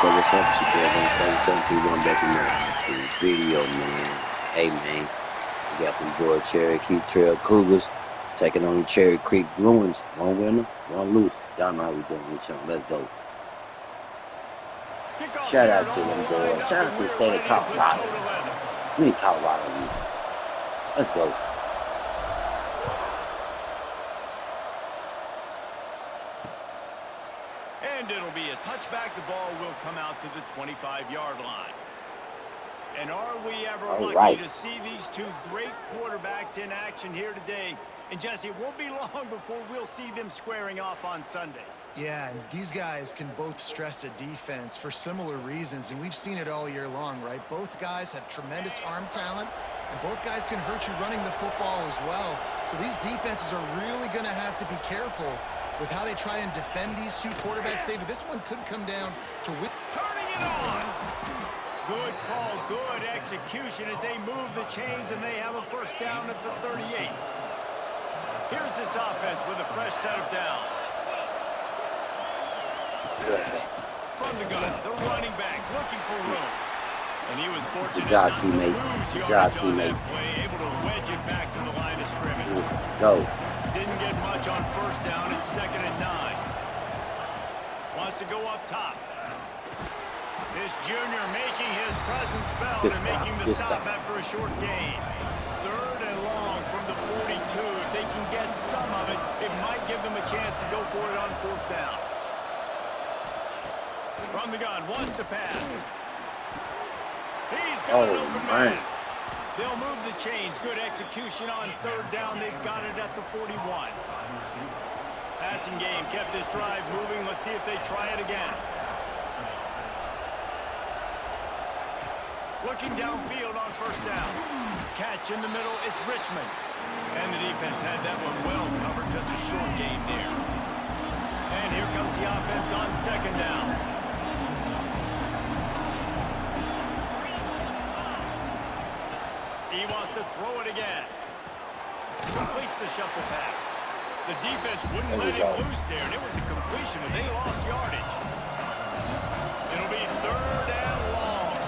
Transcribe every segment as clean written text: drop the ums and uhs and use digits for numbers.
What's up? It's your boy, man. Back in this video, man. Hey, man. We got them boy Cherokee Cougars taking on the Cherokee Bruins. One winner, one loser. Y'all know how we doing this show. Let's go. Shout out to them boys. Shout out to the state of Colorado. We in Colorado, man. Let's go. And it'll be a touchback. The ball will come out to the 25-yard line. And are we ever lucky to see these two great quarterbacks in action here today? And Jesse, it won't be long before we'll see them squaring off on Sundays. Yeah, and these guys can both stress a defense for similar reasons, and we've seen it all year long, right? Both guys have tremendous arm talent, and both guys can hurt you running the football as well. So these defenses are really going to have to be careful with how they try and defend these two quarterbacks. David, this one could come down to turning it on. Good call, good execution as they move the chains, and they have a first down at the 38. Here's this offense with a fresh set of downs. From the gun, the running back looking for room. And he was fortunate. Good job, teammate. Good job, teammate. Able to wedge it back to the line of scrimmage. Go. Didn't get much on first down. It's 2nd and 9. Wants to go up top. This junior making his presence felt and making the stop after a short gain. 3rd and long from the 42. If they can get some of it, it might give them a chance to go for it on 4th down. From the gun, wants to pass. He's got an open man. They'll move the chains. Good execution on 3rd down. They've got it at the 41. Passing game kept this drive moving. Let's see if they try it again. Looking downfield on 1st down. Catch in the middle. It's Richmond. And the defense had that one well covered. Just a short game there. And here comes the offense on 2nd down. He wants to throw it again. Completes the shuffle pass. The defense wouldn't let him loose there, and it was a completion, but they lost yardage. It'll be 3rd and long.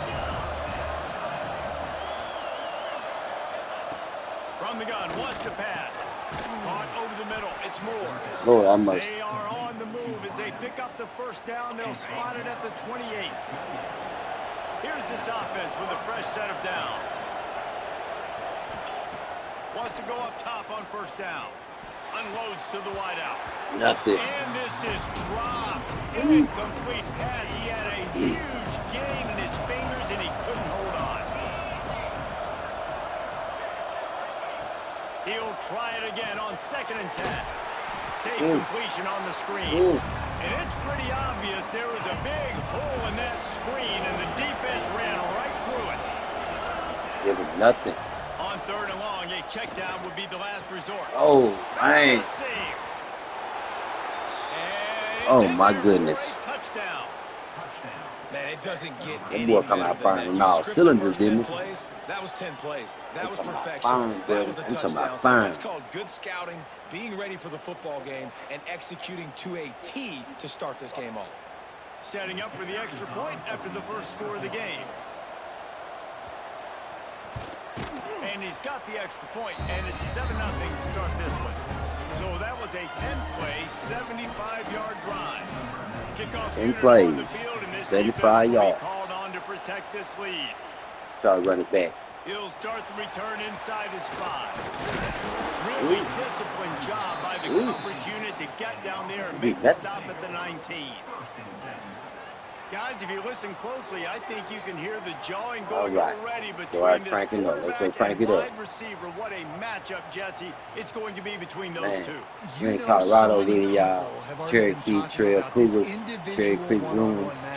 From the gun, wants to pass. Caught over the middle. It's Moore. They are on the move as they pick up the 1st down. They'll spot it at the 28. Here's this offense with a fresh set of downs. Wants to go up top on 1st down. Unloads to the wideout. Nothing. And this is dropped. Incomplete pass. He had a huge gain in his fingers, and he couldn't hold on. He'll try it again on 2nd and 10. Safe completion on the screen. And it's pretty obvious there was a big hole in that screen, and the defense ran right through it. Give him nothing. On 3rd and long, a check down would be the last resort. Oh, man. Oh, my goodness. Touchdown. Man, it doesn't get any better come out firing on all cylinders, didn't it? That was 10 plays. That was perfection. That was a touchdown. That's called good scouting, being ready for the football game, and executing to a T to start this game off. Setting up for the extra point after the first score of the game. And he's got the extra point, and it's 7-0 to start this one. So that was a 10-play, 75-yard drive. Kickoff 10 plays, 75 yards. Called on to protect this lead. Start running back. He'll start the return inside his spot. Really disciplined job by the coverage unit to get down there and make the stop at the 19. Guys, if you listen closely, I think you can hear the jawing going already between this quarterback and wide receiver. What a matchup, Jesse. It's going to be between those two. We're in Colorado, leading y'all Cherokee Cougars, Cherokee Bruins.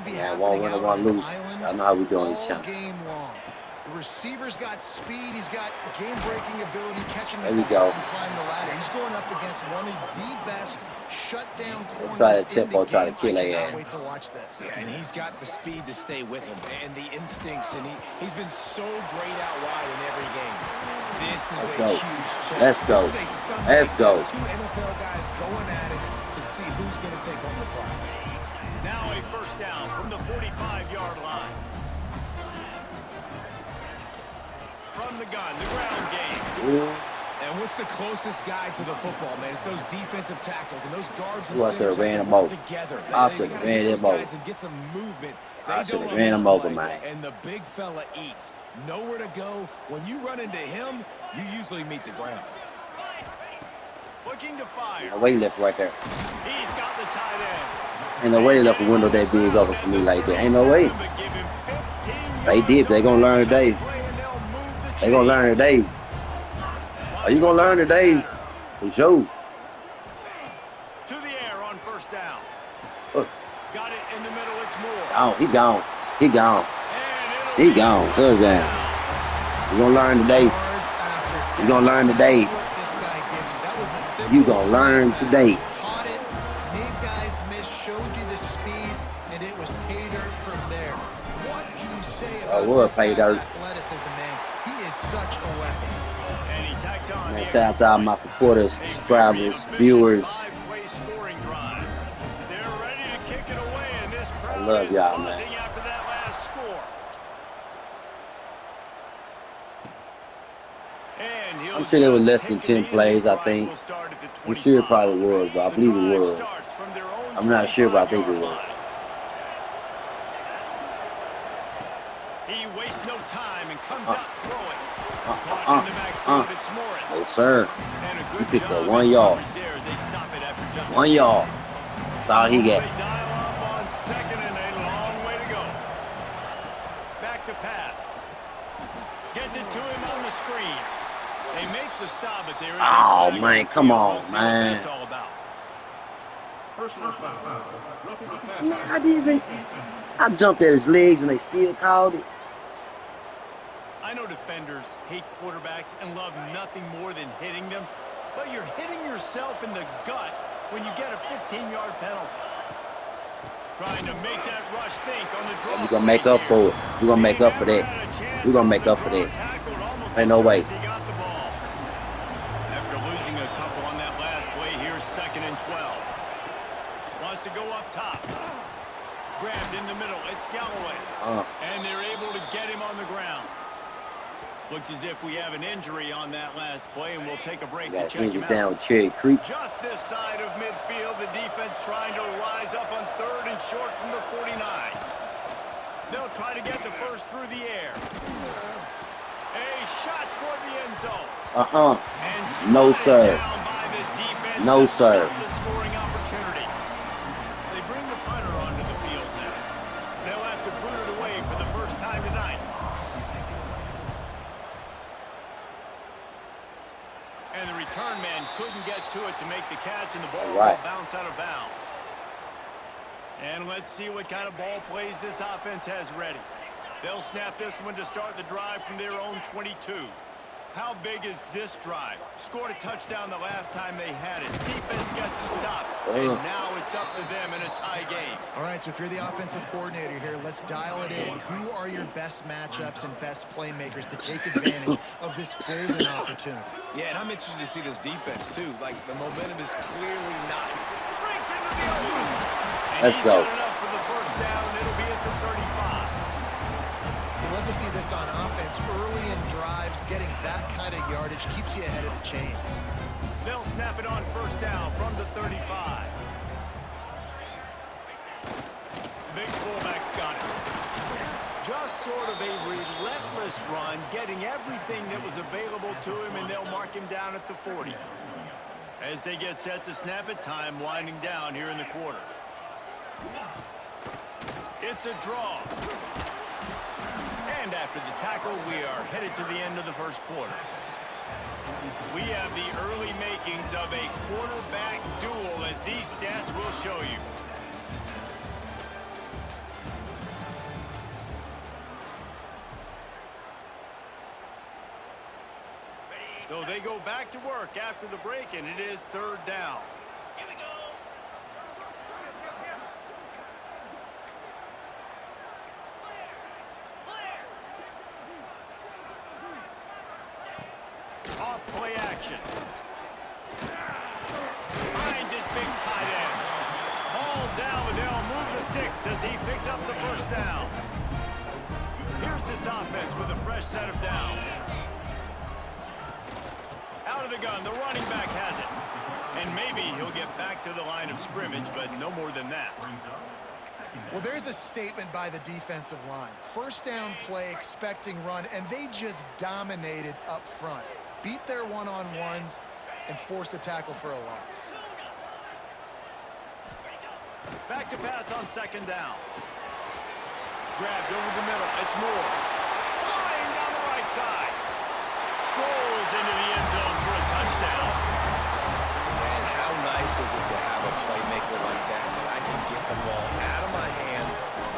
Yeah, one winner, one loser. I know how we doing this channel. The receiver's got speed. He's got game-breaking ability, catching the ball and climb the ladder. He's going up against one of the best shutdown corners try to kill their ass. Wait to watch this. Yeah, and he's got the speed to stay with him and the instincts, and he's been so great out wide in every game. This is a huge challenge. Let's go. Let's go. Two NFL guys going at it to see who's going to take home the prize. Now a first down from the 45-yard line. From the gun, the ground game. Ooh. And what's the closest guy to the football, man? It's those defensive tackles and those guards and I should centers have ran have him to work over. together. I should have ran him over. And get some movement. I should have ran him over, man. And the big fella eats. Nowhere to go. When you run into him, you usually meet the ground. Looking to fire. The way he left right there. He's got the tight end. Ain't no way they left a window that big open for me like that. Ain't no way. They did. They gonna learn today. They gonna learn today. Are you gonna learn today? For sure. To the air on first down. Got it in the middle. It's Moore. Oh, he gone. He gone. He gone. Third down. You gonna learn today. You gonna learn today. You gonna learn today. Caught it, made guys miss, showed you the speed, and it was pay dirt from there. What can you say about this guy's athleticism, man? He is such a weapon. And he tacked on. Man, shout out to all my supporters, subscribers, viewers. I love y'all, man. I'm sure there was less than 10 plays, I think. I'm sure it probably was, but I believe it was. I'm not sure, but I think it was. He wastes no time and comes out throwing. No, sir. He picked up 1 yard. 1 yard. That's all he got. Second and a long way to go. Back to pass. Gets it to him on the screen. They make the stop, but there is oh, man, come on, man. That's all about. Man, I didn't even. I jumped at his legs and they still called it. I know defenders hate quarterbacks and love nothing more than hitting them, but you're hitting yourself in the gut when you get a 15-yard penalty. Trying to make that rush think on the draw. We're gonna make up for it. We're gonna make up for that. We're gonna make up for that. Ain't no way. After losing a couple on that last play, here's 2nd and 12. Wants to go up top. Grabbed in the middle. It's Galloway. And they're able to get him on the ground. Looks as if we have an injury on that last play, and we'll take a break to check him out. Down Cherokee. Just this side of midfield, the defense trying to rise up on 3rd and short from the 49. They'll try to get the first through the air. A shot toward the end zone. No, sir. No, sir. The scoring opportunity. They bring the punter onto the field now. They'll have to boot it away for the first time tonight. And the return man couldn't get to it to make the catch, and the ball will bounce out of bounds. And let's see what kind of ball plays this offense has ready. They'll snap this one to start the drive from their own 22. How big is this drive? Scored a touchdown the last time they had it. Defense got to stop, and now it's up to them in a tie game. All right, so if you're the offensive coordinator here, let's dial it in. Who are your best matchups and best playmakers to take advantage of this golden opportunity? Yeah, and I'm interested to see this defense, too. Like, the momentum is clearly not. Breaks into the open. Let's go. Enough for the first down, and it'll be at the 35. You love to see this on offense early in drives. Getting that kind of yardage keeps you ahead of the chains. They'll snap it on first down from the 35. Big fullback's got it. Just sort of a relentless run, getting everything that was available to him, and they'll mark him down at the 40. As they get set to snap it, time winding down here in the quarter. It's a draw. And after the tackle, we are headed to the end of the first quarter. We have the early makings of a quarterback duel, as these stats will show you. So they go back to work after the break, and it is 3rd down. Here we go. Off play action. Finds his big tight end. Ball down, and they'll move the says he picks up the first down. Here's this offense with a fresh set of downs. Out of the gun, the running back has it. And maybe he'll get back to the line of scrimmage, but no more than that. Well, there's a statement by the defensive line. First down play, expecting run, and they just dominated up front. Beat their one-on-ones and forced a tackle for a loss. Back to pass on second down. Grabbed over the middle. It's Moore. Flying down the right side. Strolls into the end zone for a touchdown. And how nice is it to have a playmaker like that I can get the ball out of my hands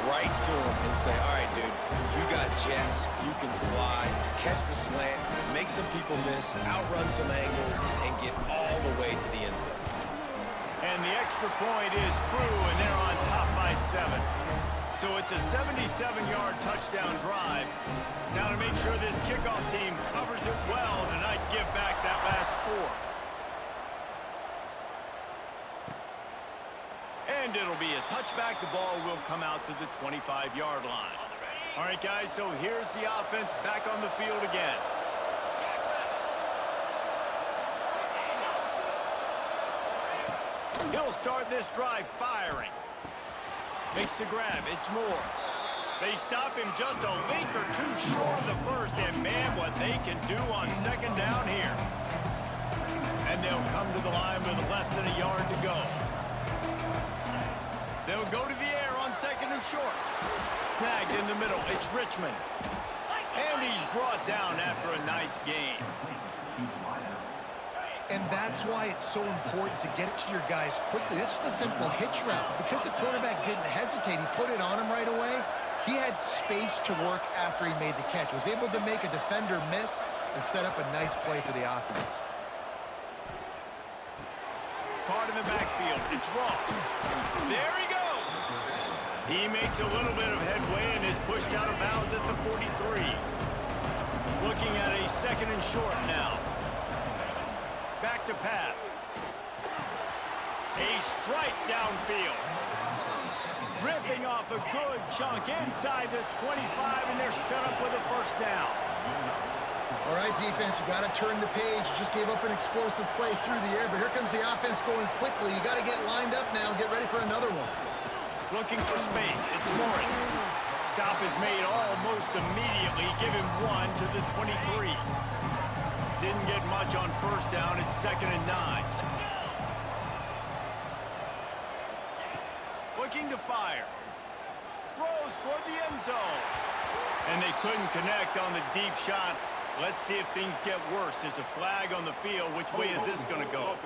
right to him and say, all right, dude, you got jets, you can fly, catch the slant, make some people miss, outrun some angles, and get all the way to the end zone. And the extra point is true, and they're on top by 7. So it's a 77-yard touchdown drive. Now to make sure this kickoff team covers it well and not give back that last score. And it'll be a touchback. The ball will come out to the 25-yard line. All right, guys, so here's the offense back on the field again. He'll start this drive firing. Makes the grab. It's Moore. They stop him just a link or two short of the first, and man, what they can do on second down here. And they'll come to the line with less than a yard to go. They'll go to the air on second and short. Snagged in the middle. It's Richmond. And he's brought down after a nice gain. And that's why it's so important to get it to your guys quickly. It's just a simple hitch route. Because the quarterback didn't hesitate, he put it on him right away. He had space to work after he made the catch. Was able to make a defender miss and set up a nice play for the offense. Caught in the backfield. It's Ross. There he goes. He makes a little bit of headway and is pushed out of bounds at the 43. Looking at a second and short now. Back to pass. A strike downfield. Ripping off a good chunk inside the 25, and they're set up with a first down. All right, defense, you got to turn the page. You just gave up an explosive play through the air, but here comes the offense going quickly. You got to get lined up now and get ready for another one. Looking for space. It's Morris. Stop is made almost immediately. Give him 1 to the 23. Didn't get much on first down. It's 2nd and 9. Looking to fire. Throws toward the end zone. And they couldn't connect on the deep shot. Let's see if things get worse. There's a flag on the field. Which way is this going to go?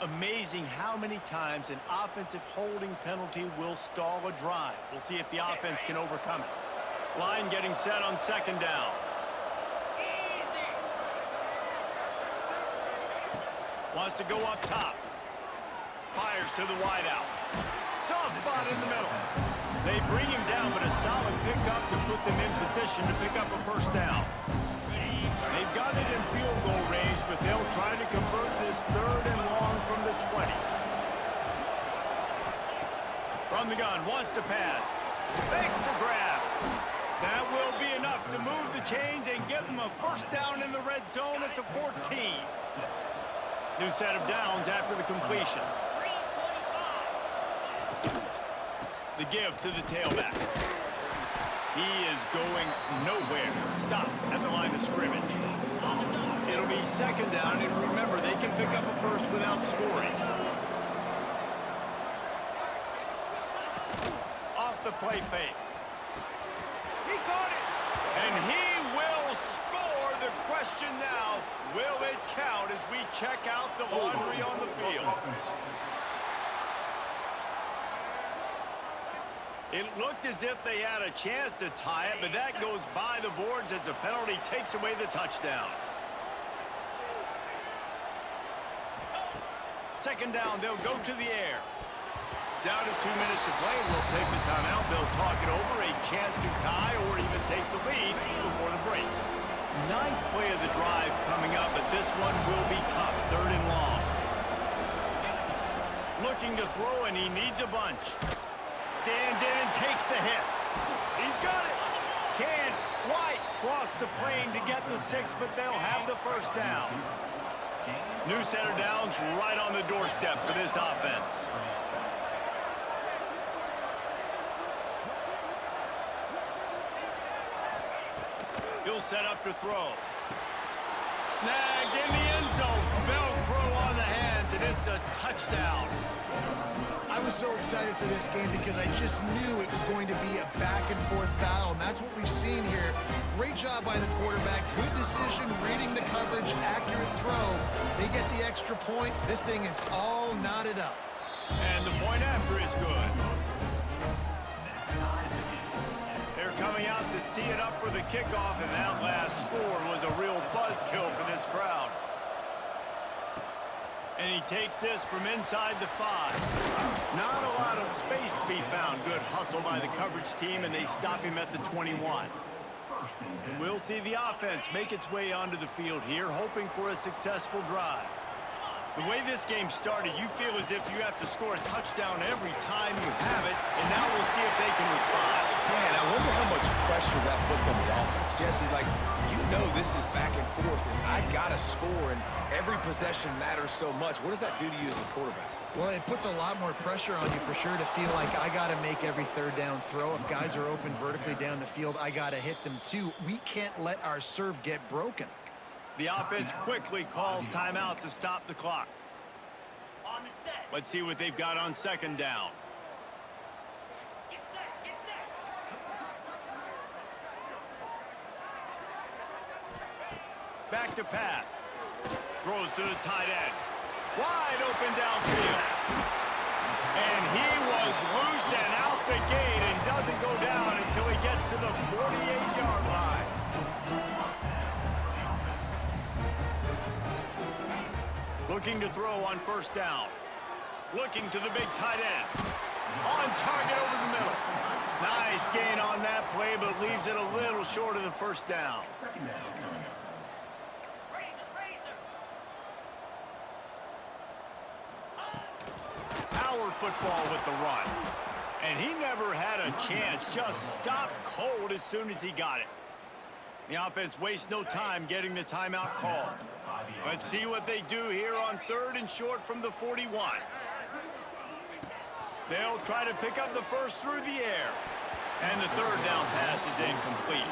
Amazing how many times an offensive holding penalty will stall a drive. We'll see if the offense can overcome it. Line getting set on second down. Wants to go up top. Fires to the wideout. Soft spot in the middle. They bring him down, but a solid pickup to put them in position to pick up a first down. They've got it in field goal range, but they'll try to convert this 3rd and long from the 20. From the gun, wants to pass. Makes the grab. That will be enough to move the chains and give them a first down in the red zone at the 14. New set of downs after the completion. The give to the tailback. He is going nowhere. Stop at the line of scrimmage. It'll be 2nd down, and remember, they can pick up a first without scoring. Off the play fake. He caught it. And he will score. The question now, will it count as we check out the laundry on the field? It looked as if they had a chance to tie it, but that goes by the boards as the penalty takes away the touchdown. 2nd down, they'll go to the air. Down to 2 minutes to play, we'll take the timeout. They'll talk it over, a chance to tie or even take the lead before the break. Ninth play of the drive coming up, but this one will be tough. 3rd and long. Looking to throw, and he needs a bunch. Stands in and takes the hit. He's got it. Can't quite cross the plane to get the 6, but they'll have the first down. New set of downs right on the doorstep for this offense. He'll set up to throw. Snagged in the end zone. Velcro on the hands, and it's a touchdown. I was so excited for this game because I just knew it was going to be a back-and-forth battle, and that's what we've seen here. Great job by the quarterback. Good decision, reading the coverage, accurate throw. They get the extra point. This thing is all knotted up. And the point after is good. They're coming out to tee it up for the kickoff, and that last score was a real buzzkill for this crowd. And he takes this from inside the 5. Not a lot of space to be found. Good hustle by the coverage team, and they stop him at the 21. And we'll see the offense make its way onto the field here, hoping for a successful drive. The way this game started, you feel as if you have to score a touchdown every time you have it, and now we'll see if they can respond. Yeah, and I wonder how much pressure that puts on the offense. Jesse, like, you know this is back and forth, and I got to score, and every possession matters so much. What does that do to you as a quarterback? Well, it puts a lot more pressure on you for sure to feel like I got to make every 3rd down throw. If guys are open vertically down the field, I got to hit them too. We can't let our serve get broken. The offense quickly calls timeout to stop the clock. Let's see what they've got on 2nd down. Back to pass. Throws to the tight end. Wide open downfield. And he was loose and out the gate and doesn't go down until he gets to the 48-yard line. Looking to throw on 1st down. Looking to the big tight end. On target over the middle. Nice gain on that play, but leaves it a little short of the 1st down. Power football with the run. And he never had a chance. Just stopped cold as soon as he got it. The offense wastes no time getting the timeout called. Let's see what they do here on 3rd and short from the 41. They'll try to pick up the 1st through the air. And the 3rd down pass is incomplete.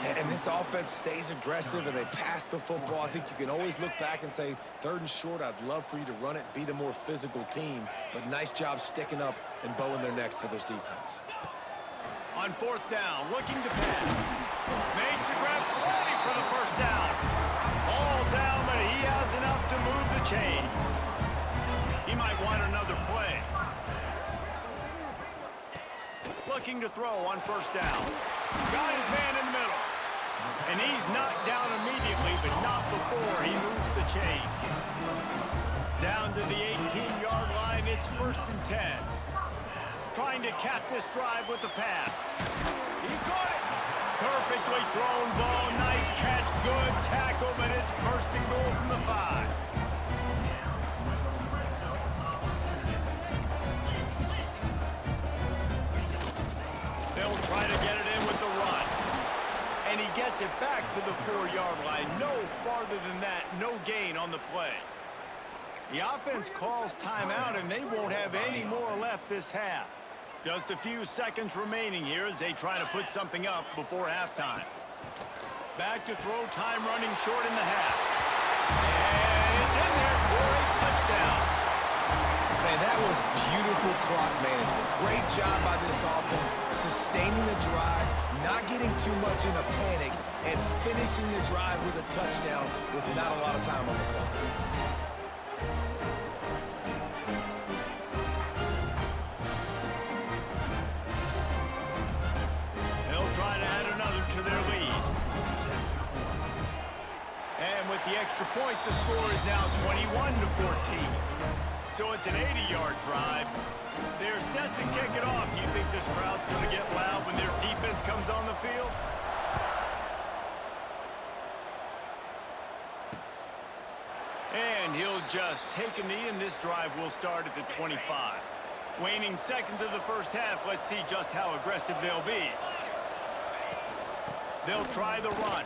And this offense stays aggressive, and they pass the football. I think you can always look back and say, 3rd and short, I'd love for you to run it, be the more physical team. But nice job sticking up and bowing their necks for this defense. On 4th down, looking to pass. Makes the grab, ready for the 1st down. All down, but he has enough to move the chains. He might want another play. Looking to throw on 1st down. Got his man in the middle. And he's knocked down immediately, but not before he moves the chains. Down to the 18-yard line, it's 1st and 10. Trying to cap this drive with the pass. He got it. Perfectly thrown ball. Nice catch. Good tackle, but it's 1st and goal from the 5. They'll try to get it in with the run. And he gets it back to the 4-yard line. No farther than that. No gain on the play. The offense calls timeout, and they won't have any more left this half. Just a few seconds remaining here as they try to put something up before halftime. Back to throw, time running short in the half. And it's in there for a touchdown. Man, that was beautiful clock management. Great job by this offense, sustaining the drive, not getting too much in a panic, and finishing the drive with a touchdown with not a lot of time on the clock. They'll try to add another to their lead. And with the extra point, the score is now 21-14. So it's an 80-yard drive. They're set to kick it off. Do you think this crowd's going to get loud when their defense comes on the field? And he'll just take a knee, and this drive will start at the 25. Waning seconds of the first half. Let's see just how aggressive they'll be. They'll try the run.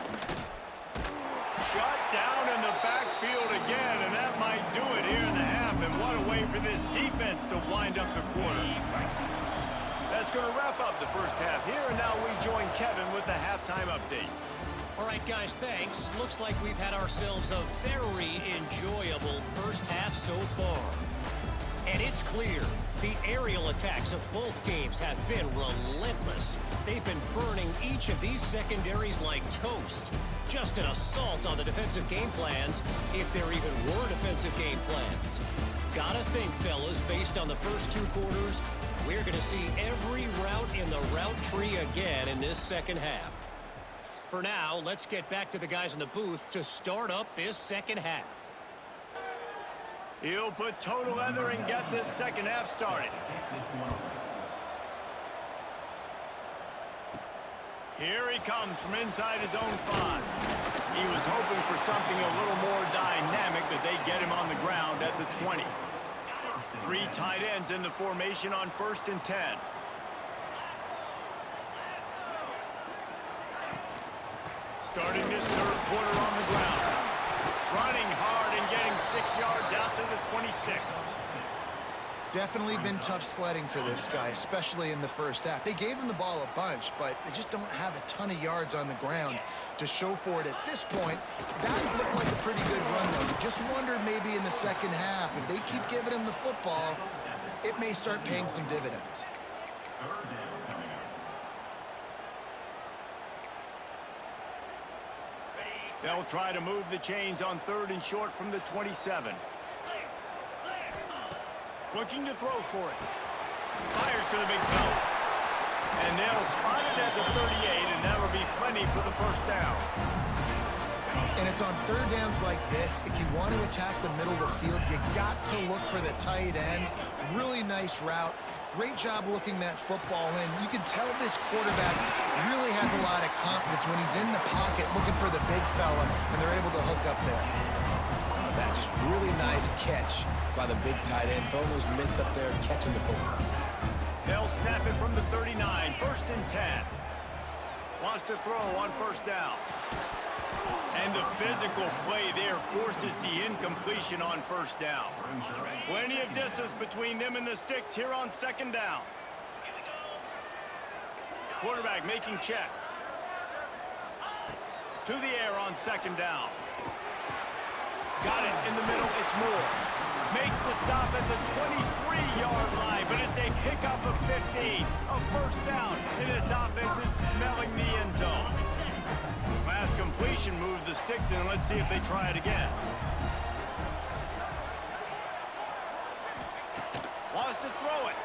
Shut down in the backfield again, and that might do it here in the half. And what a way for this defense to wind up the quarter. That's going to wrap up the first half here, and now we join Kevin with the halftime update. All right, guys, thanks. Looks like we've had ourselves a very enjoyable first half so far. And it's clear the aerial attacks of both teams have been relentless. They've been burning each of these secondaries like toast. Just an assault on the defensive game plans, if there even were defensive game plans. Gotta think, fellas, based on the first two quarters, we're going to see every route in the route tree again in this second half. For now, let's get back to the guys in the booth to start up this second half. He'll put total leather and get this second half started. Here he comes from inside his own 5. He was hoping for something a little more dynamic, but they get him on the ground at the 20. 3 tight ends in the formation on 1st and 10. Starting this third quarter on the ground. Running hard and getting 6 yards out to the 26. Definitely been tough sledding for this guy, especially in the first half. They gave him the ball a bunch, but they just don't have a ton of yards on the ground to show for it at this point. That looked like a pretty good run, though. You just wonder maybe in the second half, if they keep giving him the football, it may start paying some dividends. They'll try to move the chains on 3rd and short from the 27. Looking to throw for it. Fires to the big fella. And they'll spot it at the 38, and that'll be plenty for the first down. And it's on third downs like this. If you want to attack the middle of the field, you got to look for the tight end. Really nice route. Great job looking that football in. You can tell this quarterback really has a lot of confidence when he's in the pocket looking for the big fella, and they're able to hook up there. Oh, that just really nice catch by the big tight end. Throwing those mitts up there, catching the football. They'll snap it from the 39, 1st and 10. Wants to throw on 1st down. And the physical play there forces the incompletion on 1st down. Plenty of distance between them and the sticks here on 2nd down. Quarterback making checks. To the air on 2nd down. Got it in the middle, it's Moore. Makes the stop at the 23-yard line, but it's a pickup of 15. A 1st down, and this offense is smelling the end zone. Last completion moved the sticks in. Let's see if they try it again. Wants to throw it.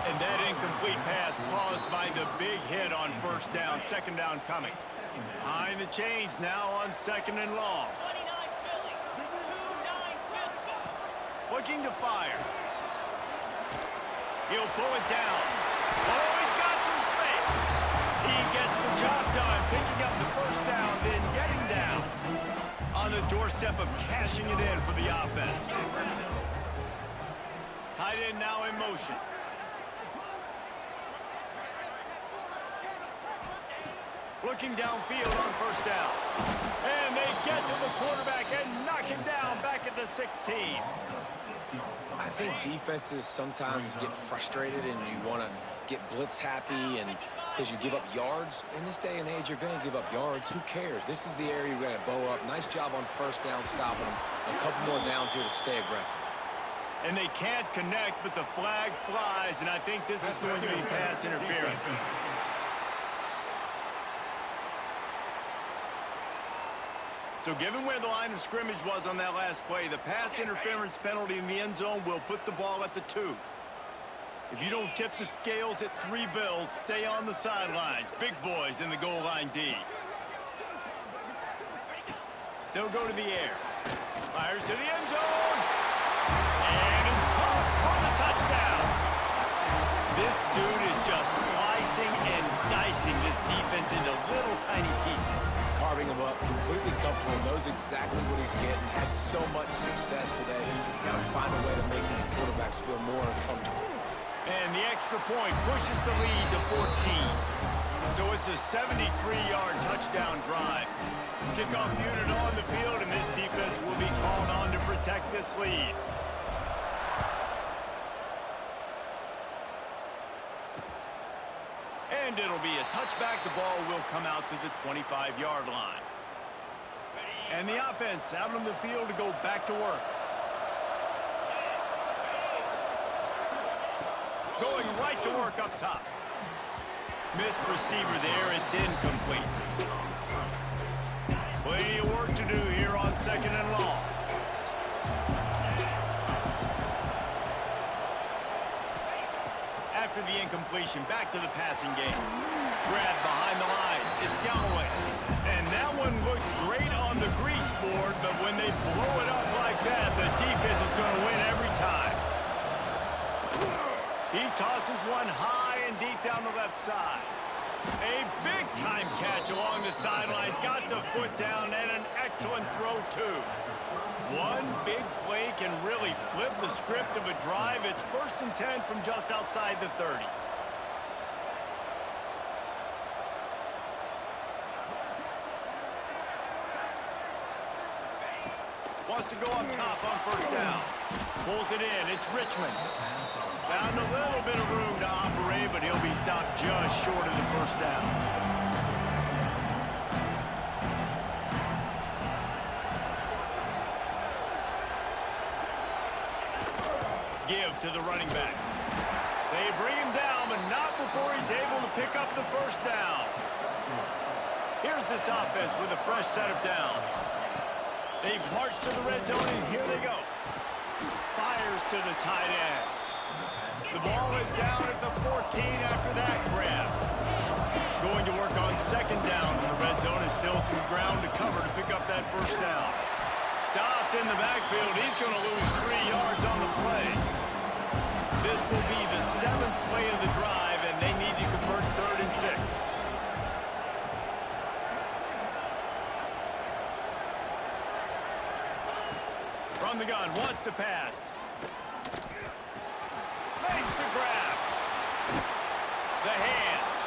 And that incomplete pass caused by the big hit on 1st down. 2nd down coming. Behind the chains now on 2nd and long. Looking to fire. He'll pull it down. Oh, he's got some space. He gets the job done, picking up the 1st down, then getting down. On the doorstep of cashing it in for the offense. Tight end now in motion. Looking downfield on 1st down. And they get to the quarterback and knock him down back at the 16. I think defenses sometimes get frustrated and you want to get blitz happy and because you give up yards. In this day and age, you're going to give up yards. Who cares? This is the area you're going to bow up. Nice job on 1st down stopping them. A couple more downs here to stay aggressive. And they can't connect, but the flag flies, and I think this is going to be pass interference. So given where the line of scrimmage was on that last play, the pass interference penalty in the end zone will put the ball at the 2. If you don't tip the scales at 3 bills, stay on the sidelines. Big boys in the goal line D. They'll go to the air. Fires to the end zone. And it's caught for the touchdown. This dude is just slicing slicing and dicing this defense into little tiny pieces. Carving him up, completely comfortable, knows exactly what he's getting, had so much success today. You got to find a way to make these quarterbacks feel more uncomfortable. And the extra point pushes the lead to 14. So it's a 73-yard touchdown drive. Kickoff unit on the field, and this defense will be called on to protect this lead. And it'll be a touchback. The ball will come out to the 25-yard line. And the offense out on the field to go back to work. Going right to work up top. Missed receiver there. It's incomplete. Plenty of work to do here on 2nd and long. After the incompletion, back to the passing game. Grab behind the line. It's Galloway. And that one looked great on the grease board, but when they blow it up like that, the defense is going to win every time. He tosses one high and deep down the left side. A big-time catch along the sidelines. Got the foot down and an excellent throw, too. One big play can really flip the script of a drive. It's 1st and 10 from just outside the 30. Wants to go up top on 1st down. Pulls it in. It's Richmond. Found a little bit of room to operate, but he'll be stopped just short of the 1st down. Give to the running back. They bring him down, but not before he's able to pick up the 1st down. Here's this offense with a fresh set of downs. They've marched to the red zone, and here they go. Fires to the tight end. The ball is down at the 14 after that grab. Going to work on 2nd down in the red zone, and still some ground to cover to pick up that 1st down. Stopped in the backfield. He's going to lose 3 yards on the play. This will be the 7th play of the drive, and they need to convert 3rd and 6. From the gun, wants to pass. Legs to grab. The hands.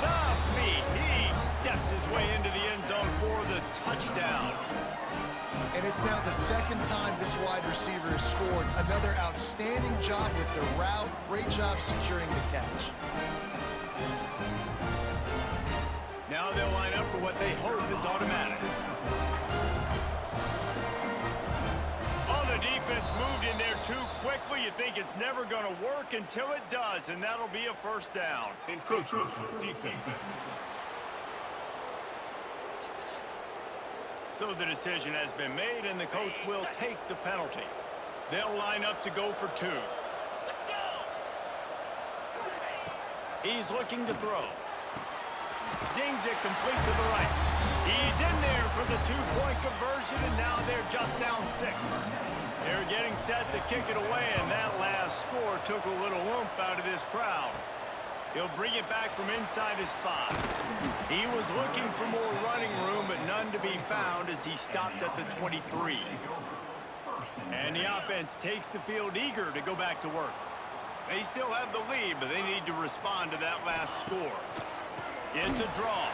The feet. He steps his way into the end zone for the touchdown. And it's now the 2nd time this wide receiver has scored. Another outstanding job with the route. Great job securing the catch. Now they'll line up for what they hope is automatic. Oh, the defense moved in there too quickly. You think it's never going to work until it does, and that'll be a 1st down. Encroachment defense. So the decision has been made, and the coach will take the penalty. They'll line up to go for 2. Let's go. He's looking to throw. Zings it complete to the right. He's in there for the 2-point conversion, and now they're just down 6. They're getting set to kick it away, and that last score took a little oomph out of this crowd. He'll bring it back from inside his 5. He was looking for more running room, but none to be found as he stopped at the 23. And the offense takes the field eager to go back to work. They still have the lead, but they need to respond to that last score. It's a draw.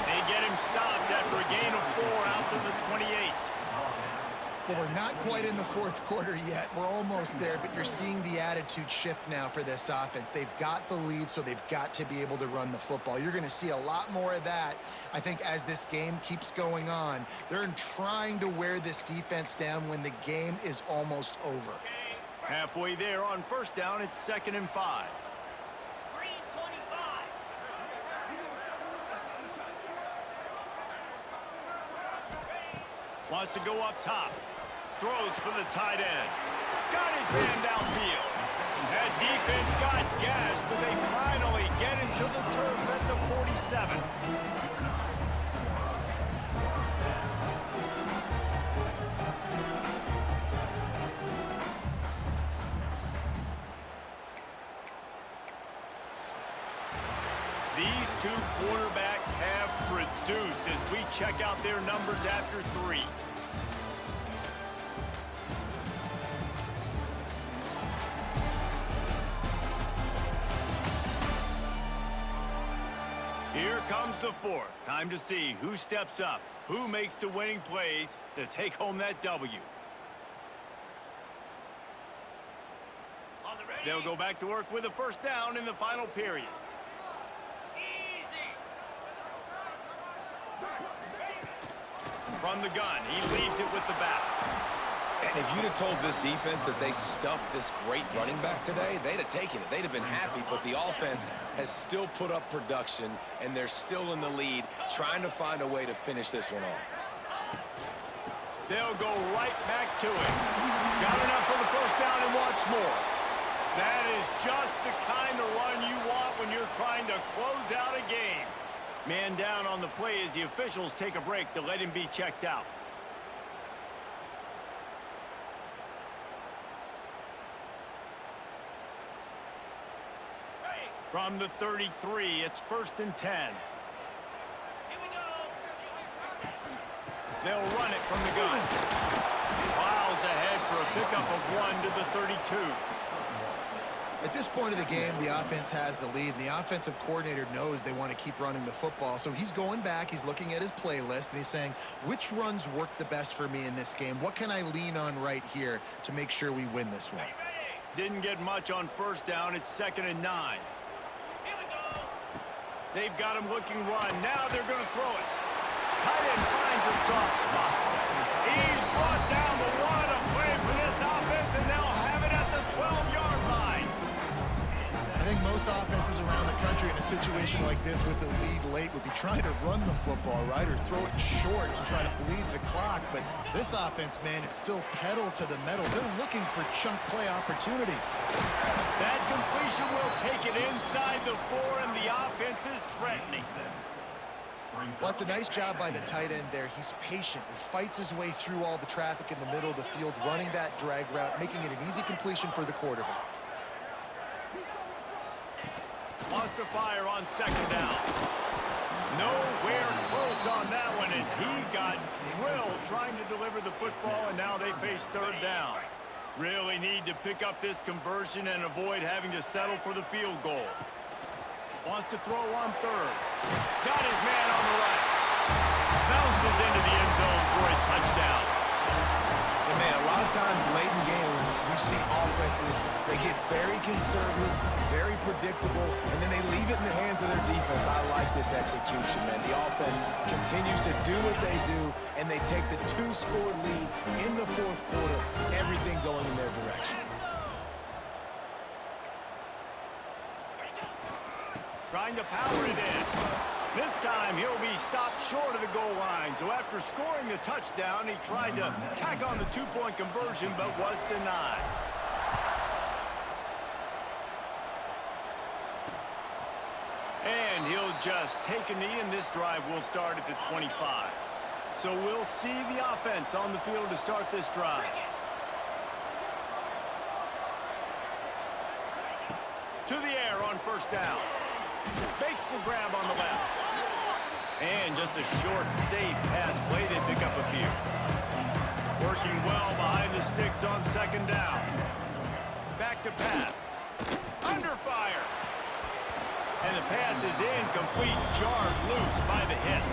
They get him stopped after a gain of 4 out to the 28. Well, we're not quite in the 4th quarter yet. We're almost there, but you're seeing the attitude shift now for this offense. They've got the lead, so they've got to be able to run the football. You're going to see a lot more of that, I think, as this game keeps going on. They're trying to wear this defense down when the game is almost over. Halfway there on 1st down, it's 2nd and 5. Wants to go up top. Throws for the tight end. Got his man downfield. That defense got gashed, but they finally get him to the turf at the 47. These two quarterbacks have produced as we check out their numbers after 3. Here comes the 4th. Time to see who steps up, who makes the winning plays to take home that W. They'll go back to work with a first down in the final period. From the gun, he leaves it with the back. And if you'd have told this defense that they stuffed this great running back today, they'd have taken it. They'd have been happy, but the offense has still put up production, and they're still in the lead, trying to find a way to finish this one off. They'll go right back to it. Got enough for the first down and wants more. That is just the kind of run you want when you're trying to close out a game. Man down on the play as the officials take a break to let him be checked out. From the 33, it's 1st and 10. They'll run it from the gun. Miles ahead for a pickup of 1 to the 32. At this point of the game, the offense has the lead, and the offensive coordinator knows they want to keep running the football. So he's going back, he's looking at his playlist, and he's saying, which runs work the best for me in this game? What can I lean on right here to make sure we win this one? Didn't get much on first down. It's 2nd and 9. They've got him looking run. Now they're going to throw it. Tight end finds a soft spot. He's brought down, but what a play for this offense, and they'll have it at the 12-yard line. I think most offenses around the country in a situation like this with the lead late would be trying to run the football, right, or throw it short and try to bleed the clock. But this offense, man, it's still pedal to the metal. They're looking for chunk play opportunities. That completion will take it inside the 4, and the offense is threatening. Well, it's a nice job by the tight end there. He's patient. He fights his way through all the traffic in the middle of the field, running that drag route, making it an easy completion for the quarterback. Wants to fire on 2nd down. Nowhere close on that one as he got drilled trying to deliver the football, and now they face 3rd down. Really need to pick up this conversion and avoid having to settle for the field goal. Wants to throw on 3rd. Got his man on the right. Bounces into the end zone for a touchdown. And man, a lot of times late in games, you see offenses, they get very conservative, very predictable, and then they leave it in the hands of their defense. I like this execution, man. The offense continues to do what they do, and they take the 2-score lead in the 4th quarter, everything going in their direction. Trying to power it in. This time he'll be stopped short of the goal line. So after scoring the touchdown, he tried to tack on the 2-point conversion but was denied. And he'll just take a knee, and this drive will start at the 25. So we'll see the offense on the field to start this drive. To the air on first down. Makes the grab on the left. And just a short, safe pass play. They pick up a few. Working well behind the sticks on 2nd down. Back to pass. Under fire. And the pass is incomplete, jarred loose by the hit.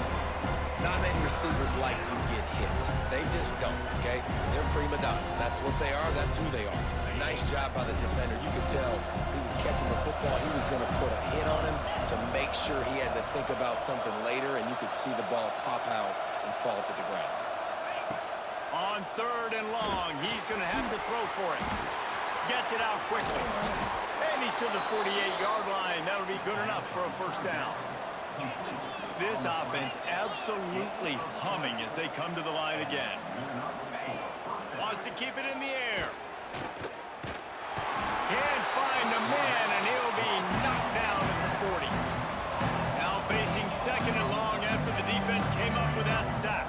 Not many receivers like to get hit. They just don't, okay? They're prima donnas. That's what they are. That's who they are. Nice job by the defender. You could tell he was catching the football. He was going to put a hit on him to make sure he had to think about something later, and you could see the ball pop out and fall to the ground. On 3rd and long, he's going to have to throw for it. Gets it out quickly. And he's to the 48-yard line. That'll be good enough for a first down. This offense absolutely humming as they come to the line again. Wants to keep it in the air. Can't find a man, and he'll be knocked down at the 40. Now facing 2nd and long after the defense came up with that sack.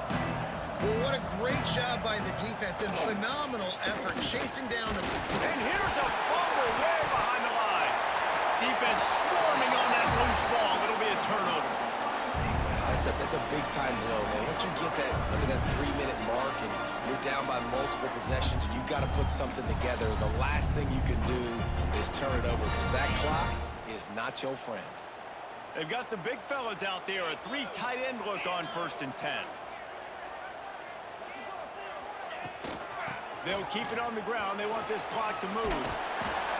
Well, what a great job by the defense and phenomenal effort chasing down the... And here's a fumble way behind the line. Defense swarming on that loose ball. It'll be a That's a big-time blow, man. Once you get that under that 3-minute mark and you're down by multiple possessions and you've got to put something together, the last thing you can do is turn it over because that clock is not your friend. They've got the big fellas out there. A 3 tight end look on 1st and 10. They'll keep it on the ground. They want this clock to move.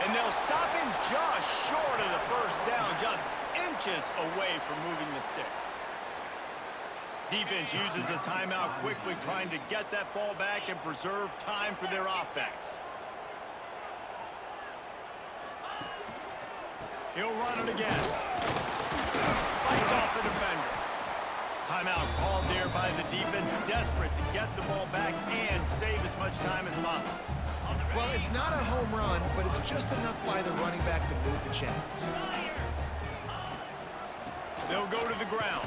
And they'll stop him just short of the 1st down, just inches away from moving the sticks. Defense uses a timeout quickly, trying to get that ball back and preserve time for their offense. He'll run it again. Fights off the defender. Timeout called there by the defense, desperate to get the ball back and save as much time as possible. Well, it's not a home run, but it's just enough by the running back to move the chains. They'll go to the ground.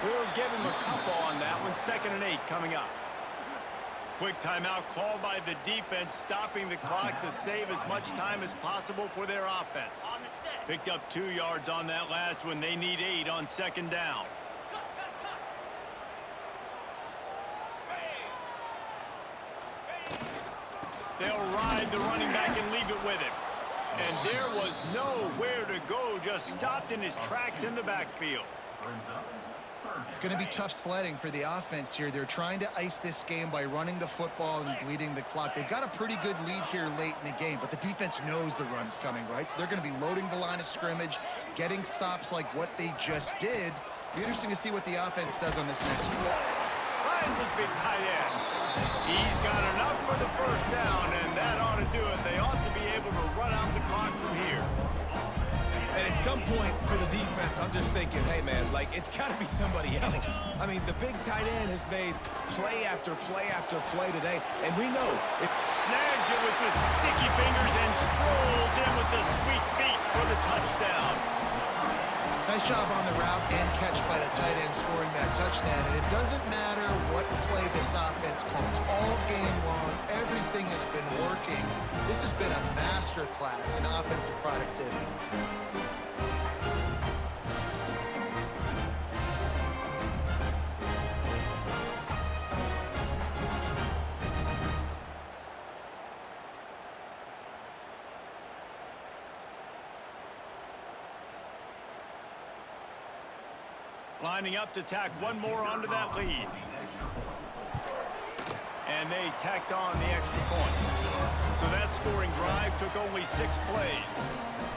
We'll give him a couple on that one. 2nd and 8 coming up. Quick timeout called by the defense, stopping the clock to save as much time as possible for their offense. Picked up 2 yards on that last one. They need 8 on 2nd down. They'll ride the running back and leave it with him. And there was nowhere to go, just stopped in his tracks in the backfield. It's going to be tough sledding for the offense here. They're trying to ice this game by running the football and bleeding the clock. They've got a pretty good lead here late in the game, but the defense knows the run's coming, right? So they're going to be loading the line of scrimmage, getting stops like what they just did. It'll be interesting to see what the offense does on this next one. Finds his big tight end. He's got enough for the 1st down, and that ought to do it. They ought to be able to run out the clock from here. And at some point for the defense, I'm just thinking, hey, man, like, it's got to be somebody else. I mean, the big tight end has made play after play after play today, and we know it. Snags it with his sticky fingers and strolls in with the sweet feet for the touchdown. Nice job on the route and catch by the tight end scoring that touchdown. And it doesn't matter what play this offense calls. All game long, everything has been working. This has been a masterclass in offensive productivity. Lining up to tack one more onto that lead. And they tacked on the extra point. So that scoring drive took only 6 plays.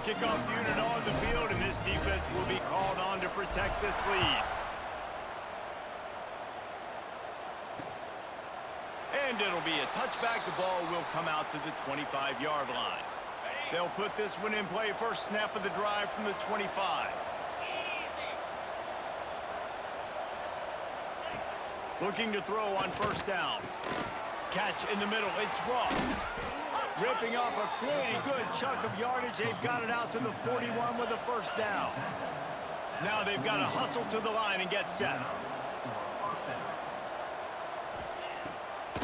Kickoff unit on the field, and this defense will be called on to protect this lead. And it'll be a touchback. The ball will come out to the 25-yard line. They'll put this one in play. First snap of the drive from the 25. Looking to throw on 1st down. Catch in the middle. It's Ross. Ripping off a pretty good chunk of yardage. They've got it out to the 41 with a 1st down. Now they've got to hustle to the line and get set.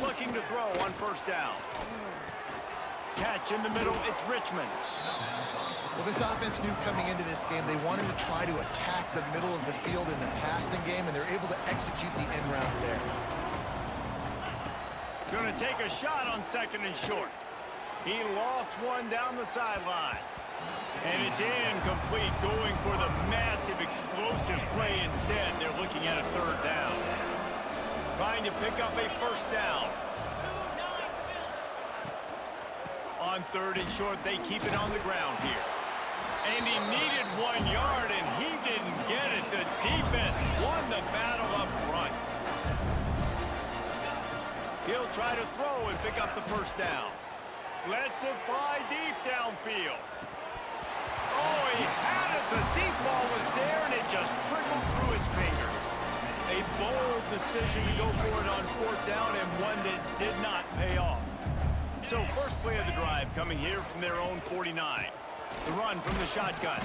Looking to throw on 1st down. Catch in the middle. It's Richmond. Well, this offense knew coming into this game they wanted to try to attack the middle of the field in the passing game, and they're able to execute the end route there. Going to take a shot on 2nd and short. He lost one down the sideline. And it's incomplete, going for the massive explosive play instead. They're looking at a 3rd down. Trying to pick up a 1st down. On 3rd and short, they keep it on the ground here. And he needed 1 yard, and he didn't get it. The defense won the battle up front. He'll try to throw and pick up the 1st down. Lets it fly deep downfield. Oh, he had it. The deep ball was there, and it just trickled through his fingers. A bold decision to go for it on 4th down, and one that did not pay off. So first play of the drive coming here from their own 49. The run from the shotgun.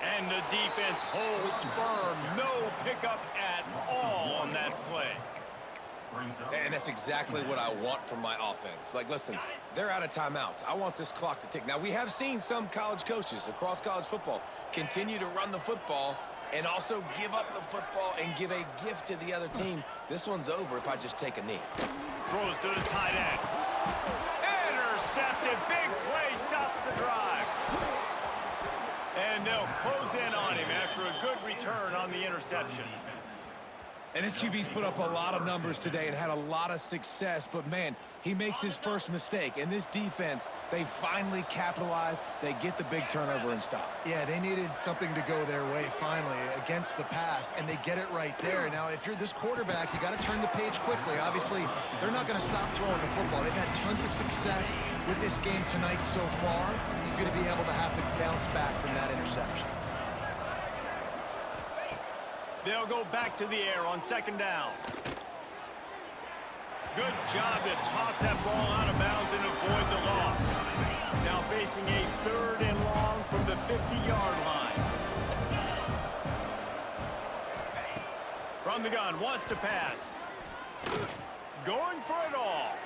And the defense holds firm. No pickup at all on that play. And that's exactly what I want from my offense. Like, listen, they're out of timeouts. I want this clock to tick. Now, we have seen some college coaches across college football continue to run the football and also give up the football and give a gift to the other team. This one's over if I just take a knee. Throws to the tight end. Intercepted. Big play stops the drive. And they'll close in on him after a good return on the interception. And his QB's put up a lot of numbers today and had a lot of success, but man, he makes his first mistake. And this defense, they finally capitalize. They get the big turnover and stop. Yeah, they needed something to go their way finally against the pass, and they get it right there. Now, if you're this quarterback, you got to turn the page quickly. Obviously, they're not going to stop throwing the football. They've had tons of success with this game tonight so far. He's going to be able to have to bounce back from that interception. They'll go back to the air on second down. Good job to toss that ball out of bounds and avoid the loss. Now facing a 3rd and long from the 50-yard line. From the gun, wants to pass. Going for it all.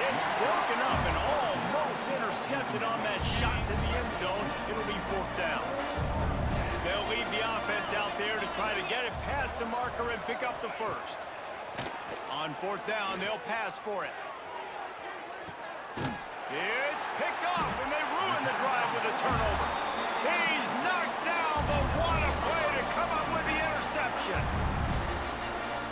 It's broken up and almost intercepted on that shot to the end zone. It'll be 4th down. They'll lead the offense out there to try to get it past the marker and pick up the first. On 4th down, they'll pass for it. It's picked off, and they ruin the drive with a turnover. He's knocked down, but what a play to come up with the interception.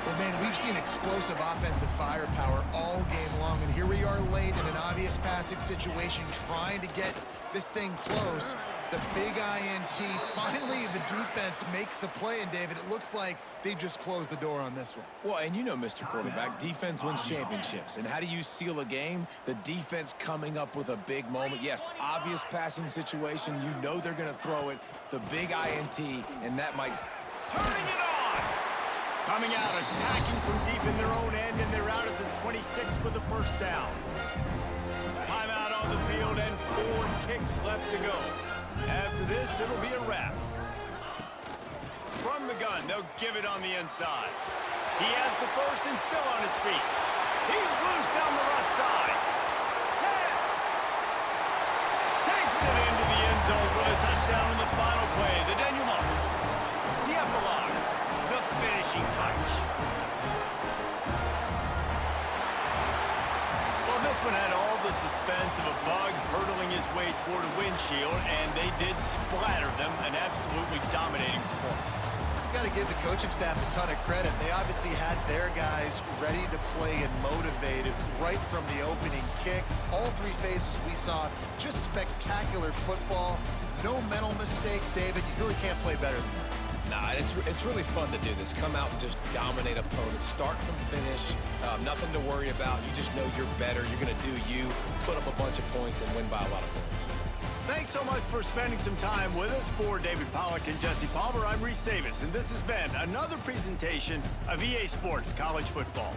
Well, man, we've seen explosive offensive firepower all game long, and here we are late in an obvious passing situation trying to get this thing close. The big INT. Finally, the defense makes a play, and David, it looks like they just closed the door on this one. Well, and you know, Mr. Quarterback, defense wins championships. And how do you seal a game? The defense coming up with a big moment. Yes, obvious passing situation. You know they're going to throw it. The big INT, and that might... Turning it on! Coming out, attacking from deep in their own end, and they're out at the 26 with the 1st down. Timeout on the field, and 4 ticks left to go. After this, it'll be a wrap. From the gun, they'll give it on the inside. He has the first and still on his feet. He's loose down the left side. 10. Takes it into the end zone for the touchdown in the final play. The denouement. The epilogue. The finishing touch. Well, this one had all the suspense of a bug hurtling his way toward a windshield, and they did splatter them. An absolutely dominating performance. You got to give the coaching staff a ton of credit. They obviously had their guys ready to play and motivated right from the opening kick. All 3 phases we saw, just spectacular football. No mental mistakes, David. You really can't play better than that. Nah, it's really fun to do this. Come out and just dominate opponents. Start from finish. Nothing to worry about. You just know you're better. You're going to do you, put up a bunch of points, and win by a lot of points. Thanks so much for spending some time with us. For David Pollack and Jesse Palmer, I'm Reese Davis, and this has been another presentation of EA Sports College Football.